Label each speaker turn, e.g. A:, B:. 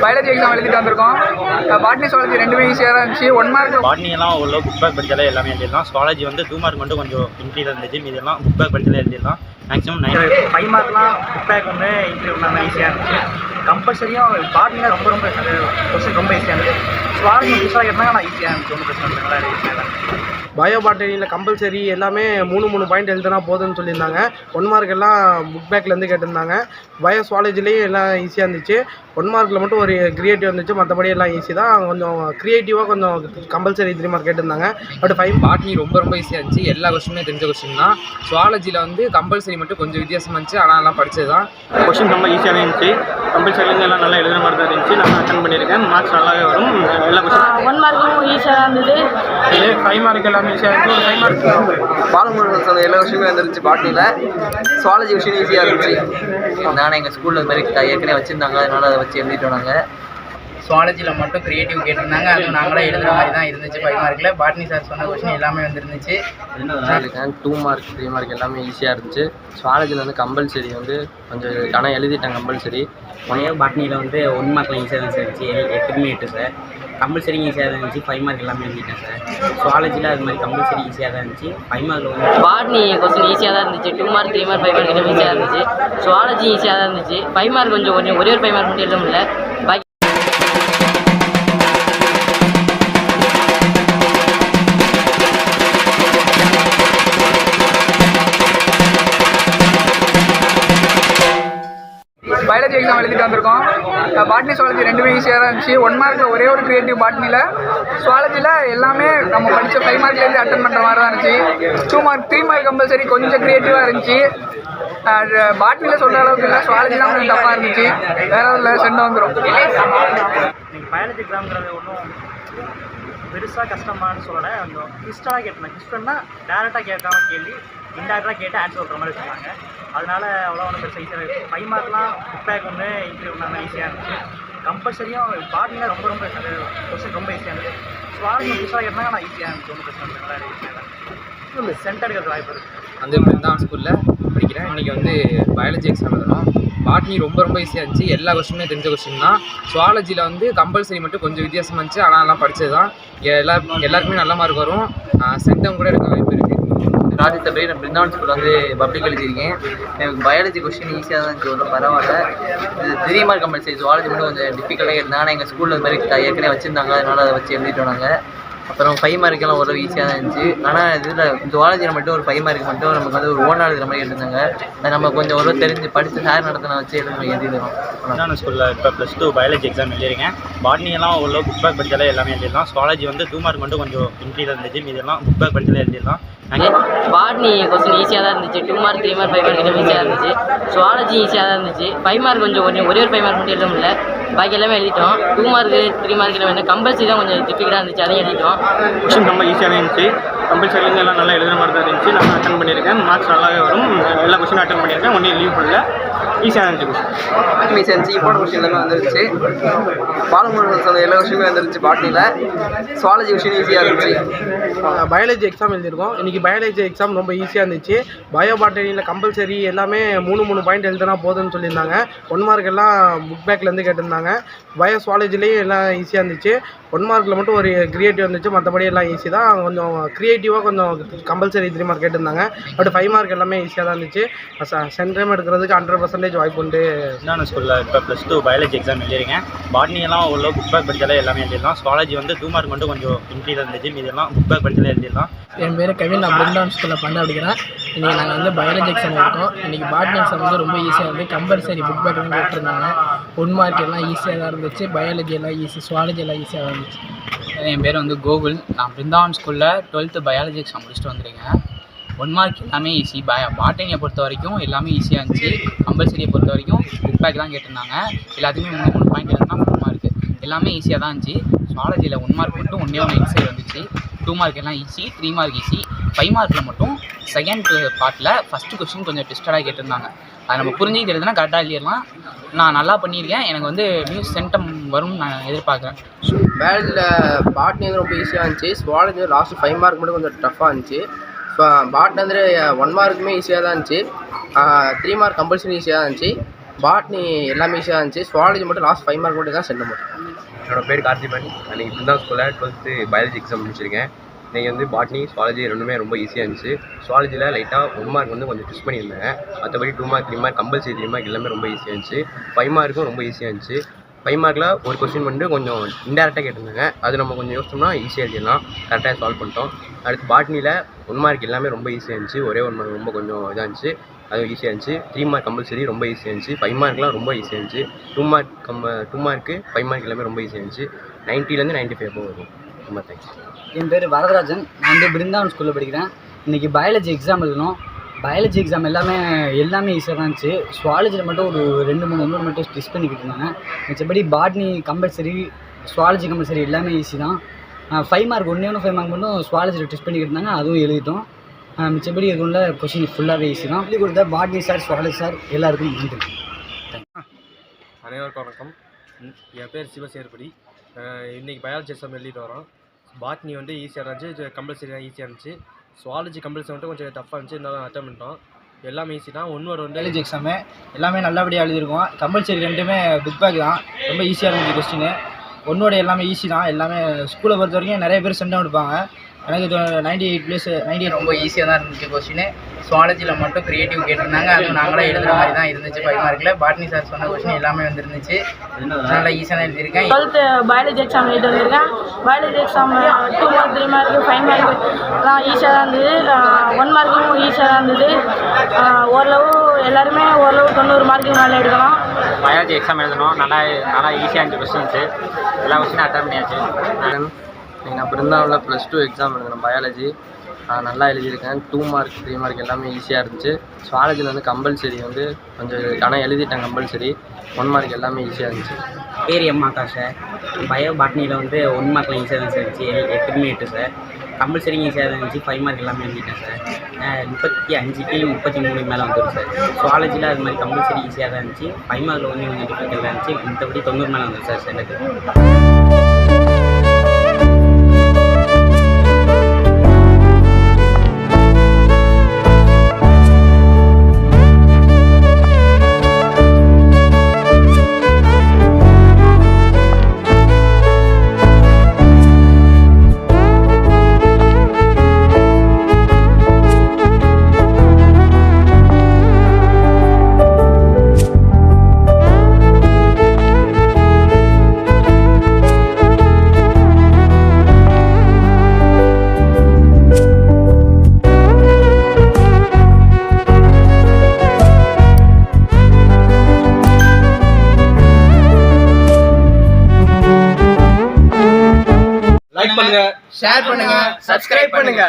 A: Biology exam எழுதிட்டு வந்திருக்கோம். Botany zoology ரெண்டுமே ஈஸியாக தான் இருந்துச்சு. 1 மார்க்
B: பாட்னி எல்லாம் உள்ள புக் பேக் படிச்சாலே எல்லாமே எழுதிடலாம். சுவாலஜி வந்து 2 மார்க் மட்டும் கொஞ்சம் இன்க்ரீஸ் இருந்துச்சு. இதெல்லாம் புக் பேக் படிச்சாலே எழுதிடலாம். மேக்ஸிமம்
C: 5 மார்க்லாம் புக் பேக் வந்து இன்க்ரீவ் பண்ணாமல் ஈஸியாக இருந்துச்சு. கம்பல்சரியும் பாட்னியில் ரொம்ப கொஸ்டின் ரொம்ப ஈஸியாக இருந்துச்சு. சுவாலஜி புதுசாக கேட்டாங்க, ஆனால் ஈஸியாக இருந்துச்சு. ஒன்றும் பிரச்சனை இல்லை, நல்லா ஈஸியாக தான்.
D: பயோ பாட்டனியில் கம்பல்சரி எல்லாமே 3 பாயிண்ட் எழுதுனா போதும்னு சொல்லியிருந்தாங்க. 1 மார்க் எல்லாம் புக் பேக்லேருந்து கேட்டிருந்தாங்க. பயோ சுவாலஜிலேயும் எல்லாம் ஈஸியாக இருந்துச்சு. 1 மார்க்கில் மட்டும் ஒரு கிரியேட்டிவ் இருந்துச்சு. மற்றபடி எல்லாம் ஈஸி தான். கொஞ்சம் க்ரியேட்டிவாக கொஞ்சம் கம்பல்சரி 3 மார்க் கேட்டிருந்தாங்க. பட் 5
E: பாட்னி ரொம்ப ஈஸியாக இருந்துச்சு. எல்லா கொஸ்டினுமே தெரிஞ்ச கொஸ்டின் தான். சுவாலஜியில் வந்து கம்பல்சரி மட்டும் கொஞ்சம் வித்தியாசமாக இருந்துச்சு. ஆனால் எல்லாம் படித்தது தான்.
C: கொஸ்டின் ரொம்ப ஈஸியாக தான் இருந்துச்சு. கம்பல்சரிலேருந்து எல்லாம் நல்லா எழுதுன மாதிரி தான் இருந்துச்சு. நான் அட்டன் பண்ணியிருக்கேன். மார்க்ஸ் நல்லாவே வரும். எல்லா கொஸ்டின்
F: 1 மார்க்கும் ஈஸியாக தான் இருந்தது.
D: 5 மார்க் எல்லாமே ஈஸியாக இருந்துச்சு. ஒரு 5 மார்க்
A: பாலமுருகன் சொன்ன எல்லா விஷயமே வந்துருச்சு. பாட்னியில் சுவாலஜி விஷயம் ஈஸியாக இருந்துச்சு.
G: நானும் எங்கள் ஸ்கூலில் இது மாதிரி ஏற்கனவே வச்சுருந்தாங்க, அதனால் அதை வச்சு எழுதிட்டோம். நாங்கள்
H: சுவாலஜியில் மட்டும் க்ரியேட்டிவ் கேட்டிருந்தாங்க, அதுவும் நாங்களே எழுதுகிற மாதிரி தான் இருந்துச்சு. 5 மார்க்கில் பாட்னி சார் சொன்ன கொஸ்டின் எல்லாமே வந்துருந்துச்சு.
G: 2 மார்க் 3 மார்க் எல்லாமே ஈஸியாக இருந்துச்சு. சுவாலஜியில் வந்து கம்பல்சரி வந்து கொஞ்சம் ஆனால் எழுதிட்டேன் கம்பல்சரி.
I: பாட்னியில் வந்து 1 மார்க்கில் ஈஸியாக தான் சார் இருந்துச்சு. 8மே 8 சார். கம்பல்சரி ஈஸியாக தான் இருந்துச்சு. 5 மார்க் எல்லாமே எழுதிட்டேன் சார். சுவாலஜியில் அது மாதிரி கம்பல்சரி ஈஸியாக தான் இருந்துச்சு. 5 மார்க்கில் வந்து
F: பாட்னி கொஸ்டின் ஈஸியாக தான் இருந்துச்சு. 2 மார்க் 3 மார்க் 5 மார்க் எல்லாம் ஈஸியாக இருந்துச்சு. சுவாலஜி ஈஸியாக தான் இருந்துச்சு. 5 மார்க் கொஞ்சம் ஒரே ஒரு 5 மார்க் மட்டும் எழுத முடியல. பாக்கி
A: பயாலஜி எக்ஸாம் எழுதிட்டு வந்திருக்கோம். பாட்னி சுவாலஜி ரெண்டுமே ஈஸியாக தான் இருந்துச்சு. 1 மார்க்கில் ஒரே ஒரு கிரியேட்டிவ் பாட்னியில். சுவாலஜியில் எல்லாமே நம்ம படித்த 5 மார்க்லேருந்து அட்டன் பண்ணுற மாதிரி தான் இருந்துச்சு. 2 மார்க் 3 மார்க் கம்பல்சரி கொஞ்சம் க்ரியேட்டிவாக இருந்துச்சு. பாட்னியில் சொல்கிற அளவுக்கு இல்லை. சுவாலஜி தான் கொஞ்சம் தப்பாக இருந்துச்சு. வேற இல்லை, செண்டை வந்துடும்.
C: நீங்கள் பயாலஜி எக்ஸாம்ங்கிறது ஒன்றும் பெருசாக கஷ்டமானு சொல்லலை. அந்த ஹிஸ்டராக கேட்டிருந்தேன். ஹிஸ்டர்னா டேரெக்டாக கேட்காம கேள்வி இன்டேரக்டாக கேட்டு ஆன்சர் சொல்கிற மாதிரி சொன்னாங்க. அதனால் அவ்வளோ ஒன்றும் பெருசாக ஈஸியாக இருக்குது. 5 மார்க்லாம் புக் பேக் வந்து இன்க்ரீவ் பண்ணாமல் ஈஸியாக இருந்துச்சு. கம்பல்சரியும் பாட்னியில் ரொம்ப கொஸ்டின் ரொம்ப ஈஸியாக இருந்துச்சு. சுவாலஜி புதுசாக கேட்டாங்க, ஆனால் ஈஸியாக இருந்துச்சு. ஒன்றும் பிரச்சனை இல்லை, நல்லா ஈஸியாக தான். சென்டர் எடுக்கிறது வாய்ப்பு இருக்குது.
E: வந்து பிருந்தான் ஸ்கூலில் படிக்கிறேன். இன்றைக்கி வந்து பயாலஜி எக்ஸாம் எழுதணும். பாட்னி ரொம்ப ஈஸியாக இருந்துச்சு. எல்லா கொஸ்டினுமே தெரிஞ்ச கொஸ்டின் தான். சுவாலஜியில் வந்து கம்பல்சரி மட்டும் கொஞ்சம் வித்தியாசமாக இருந்துச்சு. ஆனால் எல்லாம் படித்தது தான். எல்லாருக்குமே நல்ல மார்க் வரும். சென்டம் கூட எடுக்க வாய்ப்பு இருக்குது.
G: ராஜித்த பேர் நான் பிருந்தாவன் ஸ்கூலில் வந்து பப்ளிக் எழுதியிருக்கேன். எனக்கு பயாலஜி கொஸ்டின் ஈஸியாக தான் இருந்துச்சு. ஒன்றும் பரவாயில்ல. இது 3 மார்க் கம்பல்சரி. சுவாலஜி மட்டும் கொஞ்சம் டிஃபிகல்ட்டாக இருந்தாங்க. ஆனால் எங்கள் ஸ்கூலில் இது மாதிரி ஏற்கனவே வச்சுருந்தாங்க, அதனால் அதை வச்சு எழுதிட்டோம் நாங்கள். அப்புறம் 5 மார்க்கெல்லாம் ஓரளவு ஈஸியாக தான் இருந்துச்சு. ஆனால் இதில் ஜுவாலஜியில் மட்டும் ஒரு 5 மார்க் மட்டும் நமக்கு வந்து ஒரு ஓனாக எழுதுகிற மாதிரி எழுதுனாங்க. அது நம்ம கொஞ்சம் ஓரளவு தெரிஞ்சு படித்து சார் நடத்தின வச்சு எழுதிடுறோம்.
B: நான் ஸ்கூலில் இப்போ +2 பயாலஜி எக்ஸாம் எழுதியிருக்கேன். பாட்னியெல்லாம் உள்ள புக் பேக் படித்தாலே எல்லாமே எழுதிடலாம். சுவாலஜி வந்து 2 மார்க் மட்டும் கொஞ்சம் இன்க்ரீஸ் இருந்துச்சு. இதெல்லாம் புக் பேக் படித்தாலே எழுதிடலாம்.
F: பாட்னி கொஸ்டின் ஈஸியாக தான் இருந்துச்சு. 2 மார்க் 3 மார்க் 5 மார்க் எல்லாம் ஈஸியாக இருந்துச்சு. சுவாலஜி ஈஸியாக தான் இருந்துச்சு. 5 மார்க் கொஞ்சம் ஒரே ஒரு 5 மார்க் மட்டும் எழுத முடியல. பாக்கி எல்லாமே எழுதிட்டோம். 2 மார்க் 3 மார்க் எல்லாமே கம்பல்சரி தான் கொஞ்சம் டிஃபிகல்ட்டாக இருந்துச்சு. அதையும் எழுதிட்டோம்.
C: கொஸ்டின் ரொம்ப ஈஸியாக தான் இருந்துச்சு. கம்பல்சரிலேருந்து எல்லாம் நல்லா எழுதுன மாதிரி தான் இருந்துச்சு. நான் அட்டன் பண்ணியிருக்கேன். மார்க்ஸ் நல்லாவே வரும். எல்லா கொஸ்டினும் அட்டன் பண்ணியிருக்கேன். ஒன்றையும் லீவ் பண்ணல. ஈஸியாக இருந்துச்சு கொஸ்டின்.
A: ஈஸியாக இருந்துச்சு. இம்பார்ட்டன்ட் கொஸ்டின் எல்லாமே வந்துருச்சு. பாலமுருகன் சொன்ன எல்லா விஷயமே வந்துருச்சு. பாட்னியில் சுவாலஜி விஷயம் ஈஸியாக இருந்துச்சு.
D: பயாலஜி எக்ஸாம் எழுதியிருக்கோம். இன்றைக்கி பயாலஜி எக்ஸாம் ரொம்ப ஈஸியாக இருந்துச்சு. பயோ பாட்டனியில் கம்பல்சரி எல்லாமே 3 பாயிண்ட் எழுதுனா போதும்னு சொல்லியிருந்தாங்க. 1 மார்க் எல்லாம் புக் பேக்லேருந்து கேட்டிருந்தாங்க. பயோ சுவாலஜிலேயும் எல்லாம் ஈஸியாக இருந்துச்சு. 1 மார்க்கில் மட்டும் ஒரு கிரியேட்டிவ் இருந்துச்சு. மற்றபடி எல்லாம் ஈஸி தான். கொஞ்சம் க்ரியேட்டிவாக கொஞ்சம் கம்பல்சரி 3 மார்க் கேட்டிருந்தாங்க. பட் 5 மார்க் எல்லாமே ஈஸியாக தான் இருந்துச்சு. சென்டம் எடுக்கிறதுக்கு 100% வாய்ப்பு உண்டு.
B: நான் ஸ்கூலில் இப்போ +2 பயாலஜி எக்ஸாம் எழுதியிருக்கேன். பாட்னியெல்லாம் உள்ள புக் பேக் படித்தாலே எல்லாமே எழுதிடலாம். சுவாலஜி வந்து 2 மார்க் மட்டும் கொஞ்சம் இன்க்ரீஸ் இருந்துச்சு. இதெல்லாம் புக் பேக் படித்தாலே எழுதிடலாம்.
J: என் பேர் கவின். நான் பிருந்தான் ஸ்கூலில் படிக்கிறேன். இன்றைக்கி நாங்கள் வந்து பயாலஜி எக்ஸாம் இருக்கோம். இன்றைக்கி பாட்னி எக்ஸாம் வந்து ரொம்ப ஈஸியாக இருந்து கம்பல்சரி புக் பேக் தான் கேட்டிருந்தாங்க. 1 மார்க் எல்லாம் ஈஸியாக தான் இருந்துச்சு. பயாலஜி எல்லாம் ஈஸி, சுவாலஜி எல்லாம் ஈஸியாக தான் இருந்துச்சு.
H: என் பேர் வந்து கோகுல். நான் பிருந்தாவன் ஸ்கூலில் 12th பயாலஜி எக்ஸாம் முடிச்சுட்டு வந்திருக்கேன். 1 மார்க் எல்லாமே ஈஸி. பாட்டனியை பொறுத்த வரைக்கும் எல்லாமே ஈஸியாக இருந்துச்சு. கம்பல்சரியை பொறுத்த வரைக்கும் புக் பேக் தான் கேட்டிருந்தாங்க. எல்லாத்துக்குமே 3 பாயிண்ட் எழுதுனா 4 மார்க் எல்லாமே ஈஸியாக தான் இருந்துச்சு. சுவாலஜியில் 1 மார்க் மட்டும் ஒன்று எக்ஸைட் வந்துச்சு. 2 மார்க் எல்லாம் ஈஸி, 3 மார்க் ஈஸி. 5 மார்க்கில் மட்டும் செகண்ட் பார்ட்டில் ஃபஸ்ட்டு கொஸ்டின் கொஞ்சம் ட்விஸ்டடாக கேட்டிருந்தாங்க. அதை நம்ம புரிஞ்சுக்கிட்டு எழுதுனா கரெக்டாக எழுதிடலாம். நான் நல்லா பண்ணியிருக்கேன். எனக்கு வந்து நியூஸ் சென்டம் வரும்னு நான் எதிர்பார்க்குறேன்.
G: பயாலஜியில் பாட்னி வந்து ரொம்ப ஈஸியாக இருந்துச்சு. சுவாலஜி லாஸ்ட்டு 5 மார்க் மட்டும் கொஞ்சம் டஃப்பாக இருந்துச்சு. பாட்னி வந்து 1 மார்க்குமே ஈஸியாக தான் இருந்துச்சு. 3 மார்க் கம்பல்சரி ஈஸியாக தான் இருந்துச்சு.
D: பாட்னி எல்லாமே ஈஸியாக இருந்துச்சு. சுவாலஜி மட்டும் லாஸ்ட் 5 மார்க் மட்டும் தான் சென்ட் மட்டும்.
K: என்னோடய பேர் கார்த்திபன். அன்றைக்கி பிருந்தாவன் ஸ்கூலில் 12th பயாலஜி எக்ஸாம் முடிச்சிருக்கேன். இன்றைக்கி வந்து பாட்னி சுவாலஜி ரெண்டுமே ரொம்ப ஈஸியாக இருந்துச்சு. சுவாலஜியில் லைட்டாக 1 மார்க் வந்து கொஞ்சம் ட்விஸ்ட் பண்ணியிருந்தாங்க. மற்றபடி 2 மார்க் 3 மார்க் கம்பல்சரி 3 மார்க் எல்லாமே ரொம்ப ஈஸியாக இருந்துச்சு. 5 மார்க்கும் ரொம்ப ஈஸியாக இருந்துச்சு. 5 மார்க்கில் ஒரு கொஸ்டின் வந்து கொஞ்சம் இன்டெரக்டாக கேட்டிருந்தாங்க. அது நம்ம கொஞ்சம் யோசிச்சோம்னா ஈஸியாக எழுதிடலாம். கரெக்டாக சால்வ் பண்ணிட்டோம். அடுத்து பாட்னியில் 1 மார்க் எல்லாமே ரொம்ப ஈஸியாக இருந்துச்சு. ஒரே 1 மார்க் ரொம்ப கொஞ்சம் இதாக இருந்துச்சு. அது ஈஸியாக இருந்துச்சு. 3 மார்க் கம்பல்சரி ரொம்ப ஈஸியாக இருந்துச்சு. 5 மார்க்லாம் ரொம்ப ஈஸியாக இருந்துச்சு. 2 மார்க்கு 5 மார்க் எல்லாமே ரொம்ப ஈஸியாக இருந்துச்சு. 90லேருந்து 95 வரும். ரொம்ப தேங்க்ஸ்.
L: என் பேர் வரதராஜன். நான் வந்து பிருந்தாவன் ஸ்கூலில் படிக்கிறேன். இன்றைக்கி பயாலஜி எக்ஸாம் எழுதணும். பயாலஜி எக்ஸாம் எல்லாமே ஈஸியாக தான் இருந்துச்சு. சுவாலஜியில் மட்டும் ஒரு 2-3 ஒன்று மட்டும் டெஸ்ட் பண்ணிக்கிட்டு இருந்தாங்க. மிச்சபடி பாட்னி கம்பல்சரி, சுவாலஜி கம்பல்சரி எல்லாமே ஈஸி தான். 5 மார்க் 5 மார்க் மட்டும் சுவாலஜியில் டெஸ்ட் பண்ணிக்கிட்டு இருந்தாங்க. அதுவும் எழுதிட்டோம். மிச்சபடி எதுவும் இல்லை. கொஷின் ஃபுல்லாகவே ஈஸி தான். சொல்லி கொடுத்த பாட்னி சார், சுவாலஜி சார் எல்லாருக்கும் நன்றி.
M: அனைவருக்கும் வணக்கம். என் பேர் சிவசேர்படி. இன்றைக்கி பயாலஜி எக்ஸாம் எழுதிட்டு வரோம். பாட்னி வந்து ஈஸியாக இருந்துச்சு. கம்பல்சரி தான் ஈஸியாக இருந்துச்சு. சுவாலஜி கம்பல்சரி மட்டும் கொஞ்சம் டஃப்பாக இருந்துச்சு. இருந்தாலும் அட்டன் பண்ணிட்டோம். எல்லாமே ஈஸி தான். 1 வந்து
J: பயாலஜி எக்ஸாமு எல்லாமே நல்லபடியாக எழுதியிருக்கோம். கம்பல்சரி 2மே புக் பேக் தான். ரொம்ப ஈஸியாக இருந்துச்சு கொஸ்டின். 1 எல்லாமே ஈஸி தான். எல்லாமே ஸ்கூலை பொறுத்த வரைக்கும் நிறைய பேர் சென்டம் எடுப்பாங்க. எனக்கு 98
H: ரொம்ப ஈஸியாக தான் இருந்துச்சு கொஸ்டின். சுவாலஜியில் மட்டும் க்ரியேட்டிவ் கேட்டிருந்தாங்க. அதுவும் நாங்களாம் எழுதுகிற மாதிரி தான் இருந்துச்சு. 5 மார்க்கில் பாட்னி சார் சொன்ன கொஸ்டின் எல்லாமே வந்துருந்துச்சு. நல்லா ஈஸியாக தான் எழுதியிருக்கேன்.
N: 12th பயாலஜி எக்ஸாம் எழுதி வந்திருக்கேன். Biology exam 2 mark 3 mark 5 mark ஈஸியாக தான் இருந்தது. 1 மார்க்கும் ஈஸியாக தான் இருந்தது. ஓரளவு எல்லாருமே ஓரளவு 90 மார்க்கு மேலே எடுக்கலாம்.
B: பயாலஜி எக்ஸாம் எழுதணும். நல்லா ஈஸியாக இருந்துச்சு கொஸ்டின்ஸு. எல்லா கொஸ்டினும் அட்டன் பண்ணியாச்சு.
G: நான் பிருந்தாவில் +2 எக்ஸாம் எழுதினேன் பயாலஜி. நல்லா எழுதியிருக்கேன். 2 மார்க் 3 மார்க் எல்லாமே ஈஸியாக இருந்துச்சு. சுவாலஜியில் வந்து கம்பல்சரி வந்து கொஞ்சம் ஆனால் எழுதிட்டேன். கம்பல்சரி 1 மார்க் எல்லாமே ஈஸியாக இருந்துச்சு.
I: பேர் ஆகாஷ் சார். பயோ பாட்னியில் வந்து 1 மார்க்கில் ஈஸியாக தான் சார் இருந்துச்சு. 8 சார். கம்பல்சரி ஈஸியாக தான் இருந்துச்சு. 5 மார்க் எல்லாமே எழுதிட்டேன் சார். 35க்கு 33 மேலே வந்துடும் சார். சுவாலஜியில் அது மாதிரி கம்பல்சரி ஈஸியாக தான் இருந்துச்சு. 5 மார்க்கில் கொஞ்சம் டிஃபிகல்ட்டாக இருந்துச்சு. மற்றபடி 90 மேலே வந்துடும் சார் எனக்கு.
D: லைக் பண்ணுங்க,
L: ஷேர் பண்ணுங்க, சப்ஸ்கிரைப் பண்ணுங்க.